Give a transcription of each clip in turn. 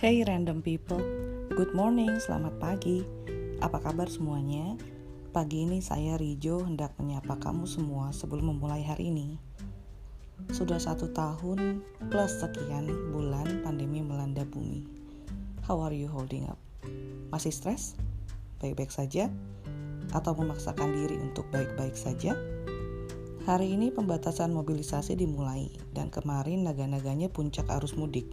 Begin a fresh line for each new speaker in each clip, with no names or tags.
Hey random people, good morning, selamat pagi. Apa kabar semuanya? Pagi ini saya Rijo hendak menyapa kamu semua sebelum memulai hari ini. Sudah 1 tahun plus sekian bulan pandemi melanda bumi. How are you holding up? Masih stres? Baik-baik saja? Atau memaksakan diri untuk baik-baik saja? Hari ini pembatasan mobilisasi dimulai dan kemarin naga-naganya puncak arus mudik.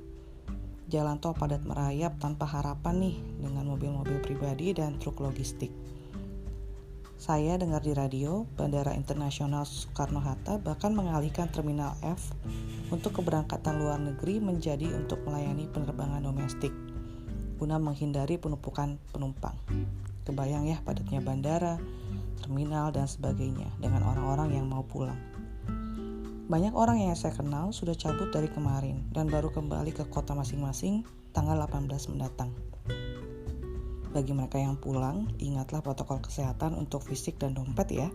Jalan tol padat merayap tanpa harapan nih dengan mobil-mobil pribadi dan truk logistik. Saya dengar di radio, Bandara Internasional Soekarno-Hatta bahkan mengalihkan Terminal F untuk keberangkatan luar negeri menjadi untuk melayani penerbangan domestik, guna menghindari penumpukan penumpang. Kebayang ya padatnya bandara, terminal, dan sebagainya dengan orang-orang yang mau pulang. Banyak orang yang saya kenal sudah cabut dari kemarin dan baru kembali ke kota masing-masing tanggal 18 mendatang. Bagi mereka yang pulang, ingatlah protokol kesehatan untuk fisik dan dompet ya.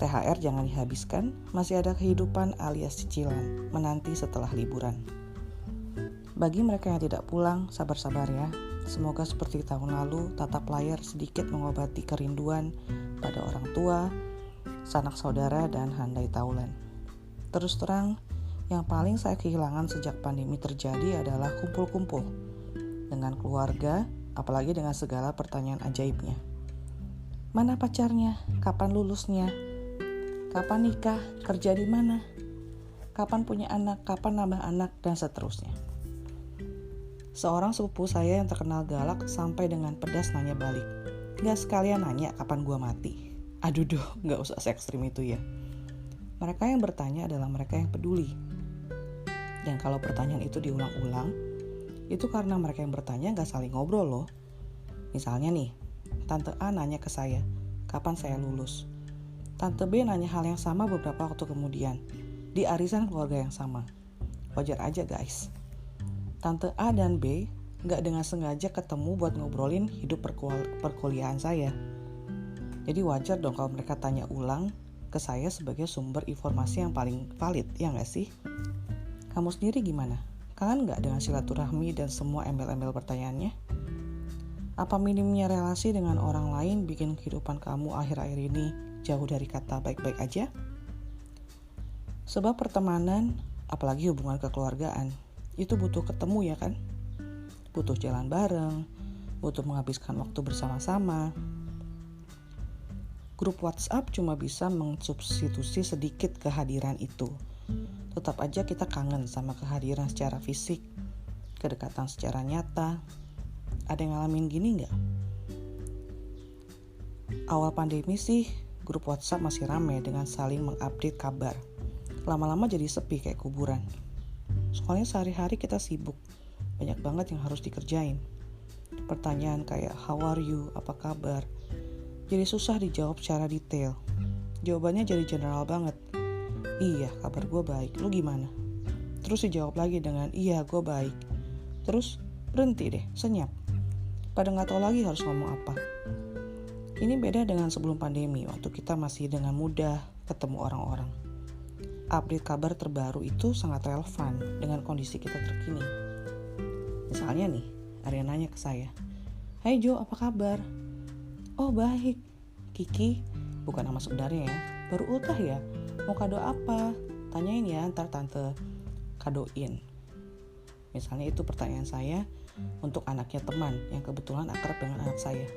THR jangan dihabiskan, masih ada kehidupan alias cicilan menanti setelah liburan. Bagi mereka yang tidak pulang, sabar-sabar ya. Semoga seperti tahun lalu, tatap layar sedikit mengobati kerinduan pada orang tua, sanak saudara, dan handai taulan. Terus terang, yang paling saya kehilangan sejak pandemi terjadi adalah kumpul-kumpul dengan keluarga, apalagi dengan segala pertanyaan ajaibnya. Mana pacarnya? Kapan lulusnya? Kapan nikah? Kerja di mana? Kapan punya anak? Kapan nambah anak? Dan seterusnya. Seorang sepupu saya yang terkenal galak sampai dengan pedas nanya balik. Gak sekalian nanya kapan gua mati. Aduh, gak usah se-ekstrim itu ya. Mereka yang bertanya adalah mereka yang peduli. Dan kalau pertanyaan itu diulang-ulang, itu karena mereka yang bertanya gak saling ngobrol loh. Misalnya nih, Tante A nanya ke saya, kapan saya lulus? Tante B nanya hal yang sama beberapa waktu kemudian, di arisan keluarga yang sama. Wajar aja guys. Tante A dan B gak dengan sengaja ketemu buat ngobrolin hidup perkuliahan saya. Jadi wajar dong kalau mereka tanya ulang ke saya sebagai sumber informasi yang paling valid, ya gak sih? Kamu sendiri gimana? Kangen gak dengan silaturahmi dan semua embel-embel pertanyaannya? Apa minimnya relasi dengan orang lain bikin kehidupan kamu akhir-akhir ini jauh dari kata baik-baik aja? Sebab pertemanan, apalagi hubungan kekeluargaan, itu butuh ketemu ya kan? Butuh jalan bareng, butuh menghabiskan waktu bersama-sama. Grup WhatsApp cuma bisa mensubstitusi sedikit kehadiran itu. Tetap aja kita kangen sama kehadiran secara fisik, kedekatan secara nyata. Ada yang ngalamin gini gak? Awal pandemi sih, grup WhatsApp masih ramai dengan saling mengupdate kabar. Lama-lama jadi sepi kayak kuburan. Soalnya sehari-hari kita sibuk, banyak banget yang harus dikerjain. Pertanyaan kayak how are you, apa kabar? Jadi susah dijawab secara detail. Jawabannya jadi general banget. Iya, kabar gue baik, lu gimana? Terus dijawab lagi dengan iya, gue baik. Terus berhenti deh, senyap. Pada gak tahu lagi harus ngomong apa. Ini beda dengan sebelum pandemi, waktu kita masih dengan mudah ketemu orang-orang. Update kabar terbaru itu sangat relevan dengan kondisi kita terkini. Misalnya nih, ada yang nanya ke saya, hai Jo, apa kabar? Oh baik, Kiki, bukan nama sebenarnya ya, baru ultah ya, mau kado apa? Tanyain ya, ntar tante kadoin. Misalnya itu pertanyaan saya untuk anaknya teman yang kebetulan akrab dengan anak saya.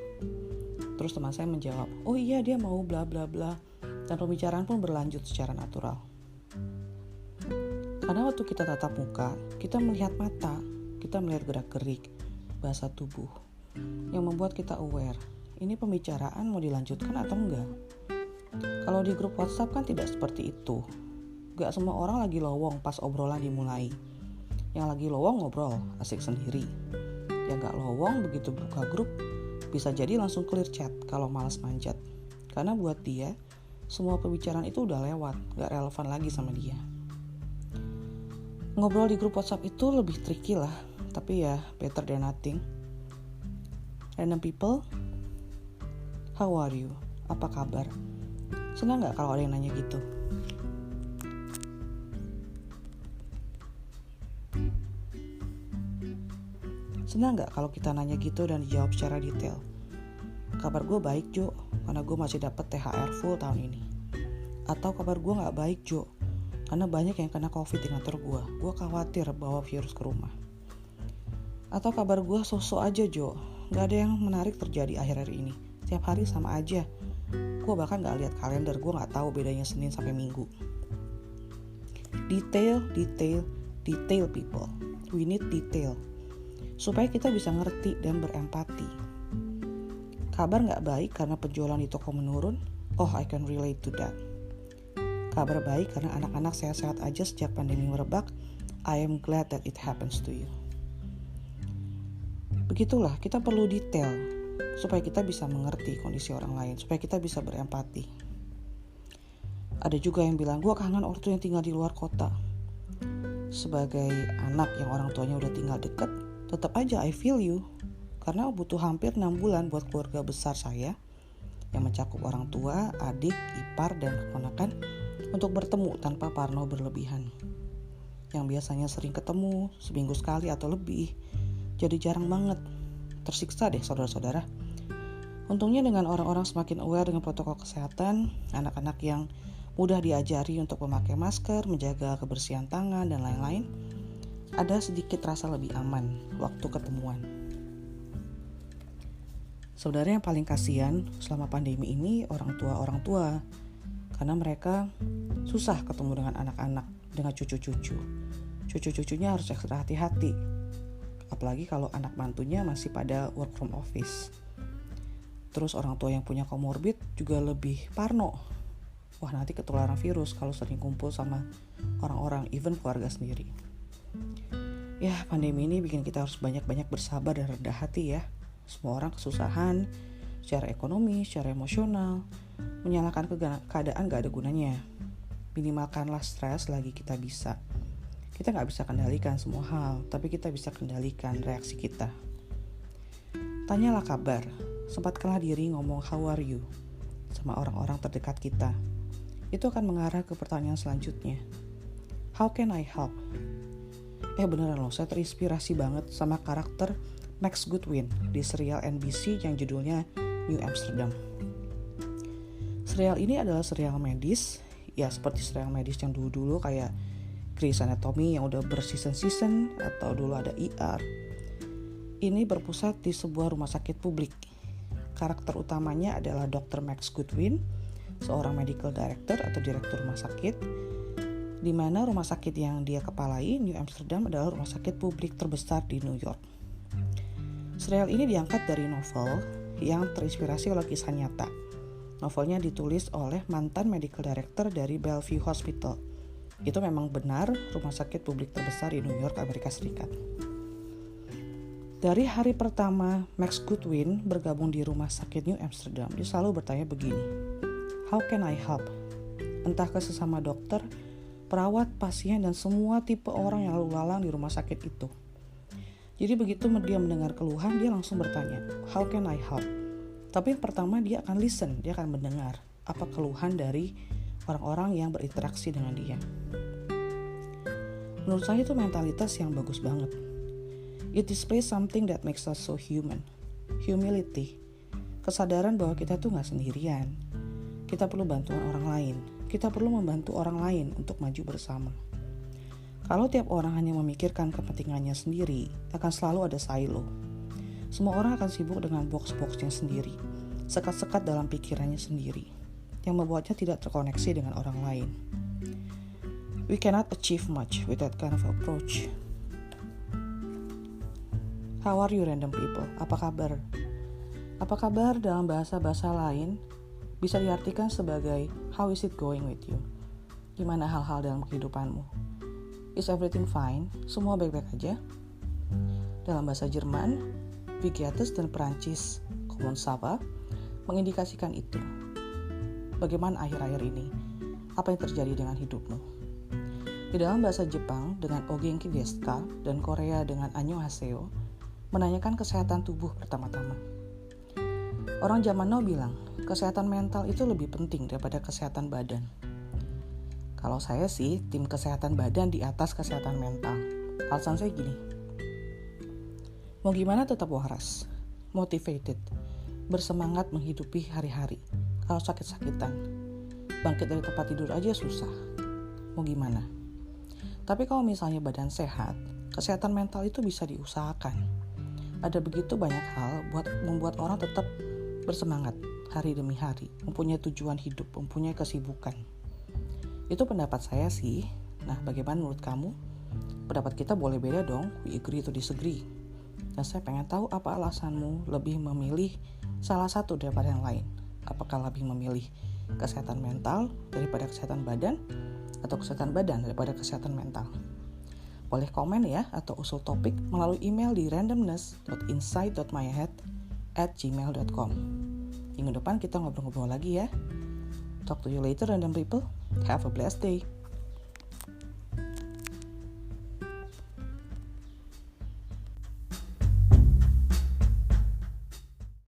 Terus teman saya menjawab, oh iya dia mau bla bla bla, dan pembicaraan pun berlanjut secara natural. Karena waktu kita tatap muka, kita melihat mata, kita melihat gerak-gerik, bahasa tubuh, yang membuat kita aware. Ini pembicaraan mau dilanjutkan atau enggak? Kalau di grup WhatsApp kan tidak seperti itu. Gak semua orang lagi lowong pas obrolan dimulai. Yang lagi lowong ngobrol, asik sendiri. Yang gak lowong begitu buka grup, bisa jadi langsung clear chat kalau malas manjat. Karena buat dia, semua pembicaraan itu udah lewat, gak relevan lagi sama dia. Ngobrol di grup WhatsApp itu lebih tricky lah, tapi ya better than nothing. Random people, how are you? Apa kabar? Senang gak kalau ada yang nanya gitu? Senang gak kalau kita nanya gitu dan dijawab secara detail? Kabar gue baik Jo, karena gue masih dapat THR full tahun ini. Atau kabar gue gak baik Jo, karena banyak yang kena COVID di kantor gue khawatir bawa virus ke rumah. Atau kabar gue so-so aja Jo, gak ada yang menarik terjadi akhir-akhir ini. Tiap hari sama aja. Gue bahkan gak lihat kalender, gue gak tahu bedanya Senin sampai Minggu. Detail people. We need detail. Supaya kita bisa ngerti dan berempati. Kabar gak baik karena penjualan di toko menurun? Oh, I can relate to that. Kabar baik karena anak-anak sehat-sehat aja sejak pandemi merebak. I am glad that it happens to you. Begitulah, kita perlu detail supaya kita bisa mengerti kondisi orang lain, supaya kita bisa berempati. Ada juga yang bilang, gue kangen ortu yang tinggal di luar kota. Sebagai anak yang orang tuanya udah tinggal deket, tetap aja I feel you. Karena butuh hampir 6 bulan buat keluarga besar saya, yang mencakup orang tua, adik, ipar, dan keponakan, untuk bertemu tanpa parno berlebihan. Yang biasanya sering ketemu, seminggu sekali atau lebih, jadi jarang banget. Tersiksa deh saudara-saudara. Untungnya dengan orang-orang semakin aware dengan protokol kesehatan, anak-anak yang mudah diajari untuk memakai masker, menjaga kebersihan tangan, dan lain-lain, ada sedikit rasa lebih aman waktu ketemuan. Saudara yang paling kasihan selama pandemi ini orang tua, karena mereka susah ketemu dengan anak-anak, dengan cucu-cucu. Cucu-cucunya harus ekstra hati-hati, apalagi kalau anak mantunya masih pada work from office. Terus orang tua yang punya comorbid juga lebih parno. Wah, nanti ketularan virus kalau sering kumpul sama orang-orang, even keluarga sendiri. Ya, pandemi ini bikin kita harus banyak-banyak bersabar dan rendah hati ya. Semua orang kesusahan secara ekonomi, secara emosional. Menyalahkan keadaan gak ada gunanya. Minimalkanlah stres lagi kita bisa. Kita gak bisa kendalikan semua hal, tapi kita bisa kendalikan reaksi kita. Tanyalah kabar. Sempatkanlah diri ngomong how are you sama orang-orang terdekat kita. Itu akan mengarah ke pertanyaan selanjutnya. How can I help? Beneran loh, saya terinspirasi banget sama karakter Max Goodwin di serial NBC yang judulnya New Amsterdam. Serial ini adalah serial medis, ya seperti serial medis yang dulu-dulu kayak Grey's Anatomy yang udah berseason-season, atau dulu ada ER. Ini berpusat di sebuah rumah sakit publik. Karakter utamanya adalah Dr. Max Goodwin, seorang medical director atau direktur rumah sakit, di mana rumah sakit yang dia kepalai, New Amsterdam, adalah rumah sakit publik terbesar di New York. Serial ini diangkat dari novel yang terinspirasi oleh kisah nyata. Novelnya ditulis oleh mantan medical director dari Bellevue Hospital. Itu memang benar rumah sakit publik terbesar di New York, Amerika Serikat. Dari hari pertama Max Goodwin bergabung di rumah sakit New Amsterdam, dia selalu bertanya begini, how can I help? Entah ke sesama dokter, perawat, pasien, dan semua tipe orang yang lalu lalang di rumah sakit itu. Jadi begitu dia mendengar keluhan, dia langsung bertanya, how can I help? Tapi yang pertama dia akan listen, dia akan mendengar apa keluhan dari orang-orang yang berinteraksi dengan dia. Menurut saya itu mentalitas yang bagus banget. It displays something that makes us so human. Humility. Kesadaran bahwa kita tuh gak sendirian. Kita perlu bantuan orang lain. Kita perlu membantu orang lain untuk maju bersama. Kalau tiap orang hanya memikirkan kepentingannya sendiri, akan selalu ada silo. Semua orang akan sibuk dengan box-boxnya sendiri, sekat-sekat dalam pikirannya sendiri, yang membuatnya tidak terkoneksi dengan orang lain. We cannot achieve much with that kind of approach. How are you random people? Apa kabar? Apa kabar dalam bahasa-bahasa lain bisa diartikan sebagai how is it going with you? Gimana hal-hal dalam kehidupanmu? Is everything fine? Semua baik-baik aja? Dalam bahasa Jerman, Wie geht es, dan Perancis, Comment ça va, mengindikasikan itu. Bagaimana akhir-akhir ini? Apa yang terjadi dengan hidupmu? Di dalam bahasa Jepang dengan O Genki desu ka dan Korea dengan Annyeonghaseyo menanyakan kesehatan tubuh pertama-tama. Orang zaman now bilang, kesehatan mental itu lebih penting daripada kesehatan badan. Kalau saya sih, tim kesehatan badan di atas kesehatan mental. Alasan saya gini, Mau gimana tetap waras, motivated, bersemangat menghidupi hari-hari. Kalau sakit-sakitan, bangkit dari tempat tidur aja susah. Mau gimana? Tapi kalau misalnya badan sehat, kesehatan mental itu bisa diusahakan. Ada begitu banyak hal buat membuat orang tetap bersemangat hari demi hari, mempunyai tujuan hidup, mempunyai kesibukan. Itu pendapat saya sih. Nah, bagaimana menurut kamu? Pendapat kita boleh beda dong, we agree to disagree. Dan saya pengen tahu apa alasanmu lebih memilih salah satu daripada yang lain. Apakah lebih memilih kesehatan mental daripada kesehatan badan, atau kesehatan badan daripada kesehatan mental? Boleh komen ya, atau usul topik melalui email di randomness.insight.myhead@gmail.com. Minggu depan kita ngobrol-ngobrol lagi ya. Talk to you later, random people. Have a blessed day.